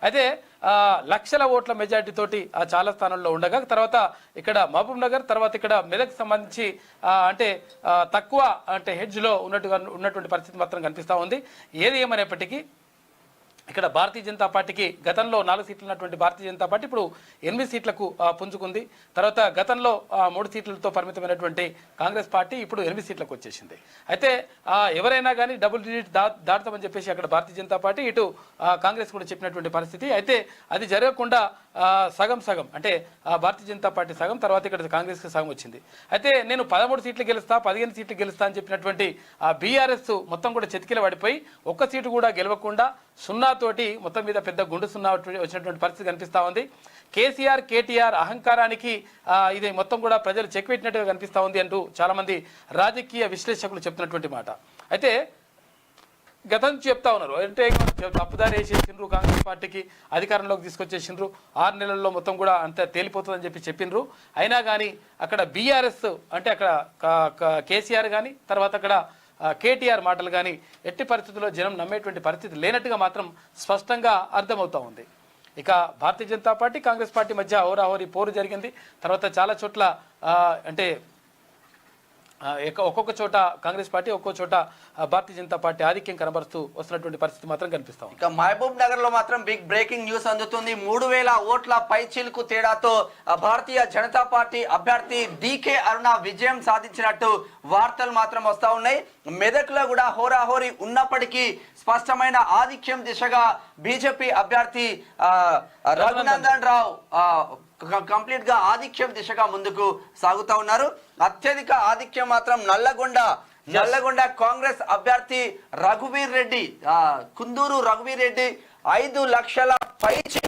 అయితే లక్షల ఓట్ల మెజార్టీ తోటి చాలా స్థానాల్లో ఉండగా తర్వాత ఇక్కడ మహబూబ్ నగర్ తర్వాత ఇక్కడ మెదక్ సంబంధించి అంటే తక్కువ అంటే హెడ్జ్లో ఉన్నటువంటి పరిస్థితి మాత్రం కనిపిస్తూ ఉంది. ఏది ఏమనేప్పటికీ ఇక్కడ భారతీయ జనతా పార్టీకి గతంలో 4 సీట్లు ఉన్నటువంటి భారతీయ జనతా పార్టీ ఇప్పుడు 8 సీట్లకు పుంజుకుంది. తర్వాత గతంలో 3 సీట్లతో పరిమితమైనటువంటి కాంగ్రెస్ పార్టీ ఇప్పుడు 8 సీట్లకు వచ్చేసింది. అయితే ఎవరైనా కానీ డబుల్ డిజిట్ దాటుతామని చెప్పేసి అక్కడ భారతీయ జనతా పార్టీ ఇటు కాంగ్రెస్ కూడా చెప్పినటువంటి పరిస్థితి. అయితే అది జరగకుండా సగం సగం అంటే భారతీయ జనతా పార్టీ సగం తర్వాత ఇక్కడ కాంగ్రెస్కి సగం వచ్చింది. అయితే నేను 13 సీట్లు గెలుస్తా 15 సీట్లు గెలుస్తా అని చెప్పినటువంటి బీఆర్ఎస్ మొత్తం కూడా చెతికిల పడిపోయి ఒక్క సీటు కూడా గెలవకుండా 0 తోటి మొత్తం మీద పెద్ద గుండు 0 వచ్చినటువంటి పరిస్థితి కనిపిస్తూ ఉంది. కేసీఆర్ కేటీఆర్ అహంకారానికి ఇది మొత్తం కూడా ప్రజలు చెక్ పెట్టినట్టుగా కనిపిస్తూ ఉంది అంటూ చాలామంది రాజకీయ విశ్లేషకులు చెప్తున్నటువంటి మాట. అయితే గతం చెప్తా ఉన్నారు అంటే తప్పుదారి వేసేసిండ్రు, కాంగ్రెస్ పార్టీకి అధికారంలోకి తీసుకొచ్చేసిండ్రు, 6 నెలల్లో మొత్తం కూడా అంత తేలిపోతుందని చెప్పిండ్రు. అయినా కానీ అక్కడ బీఆర్ఎస్ అంటే అక్కడ కేసీఆర్ కానీ తర్వాత అక్కడ కేటీఆర్ మాటలు కానీ ఎట్టి పరిస్థితుల్లో జనం నమ్మేటువంటి పరిస్థితి లేనట్టుగా మాత్రం స్పష్టంగా అర్థమవుతూ ఉంది. ఇక భారతీయ జనతా పార్టీ కాంగ్రెస్ పార్టీ మధ్య హోరాహోరీ పోరు జరిగింది. తర్వాత చాలా చోట్ల అంటే ఒక్కొక్క చోట కాంగ్రెస్ పార్టీ ఒక్కో చోట భారతీయ జనతా పార్టీ ఆధిక్యం కనబరుస్తూ వస్తున్నటువంటి పరిస్థితి మాత్రం కనిపిస్తాం. ఇక మహబూబ్ నగర్ లో మాత్రం బిగ్ బ్రేకింగ్ న్యూస్ అందుతుంది. 3000 ఓట్ల పైచీలకు తేడాతో భారతీయ జనతా పార్టీ అభ్యర్థి డీకే అరుణ విజయం సాధించినట్టు వార్తలు మాత్రం వస్తా ఉన్నాయి. మెదక్ లో కూడా హోరాహోరీ ఉన్నప్పటికీ స్పష్టమైన ఆధిక్యం దిశగా బీజేపీ అభ్యర్థి రఘునందన్ రావు కంప్లీట్ గా ఆధిక్యం దిశగా ముందుకు సాగుతా ఉన్నారు. అత్యధిక ఆధిక్యం మాత్రం నల్లగొండ కాంగ్రెస్ అభ్యర్థి రఘువీర్ రెడ్డి కుందూరు రఘువీర్ రెడ్డి 5 లక్షల పైచి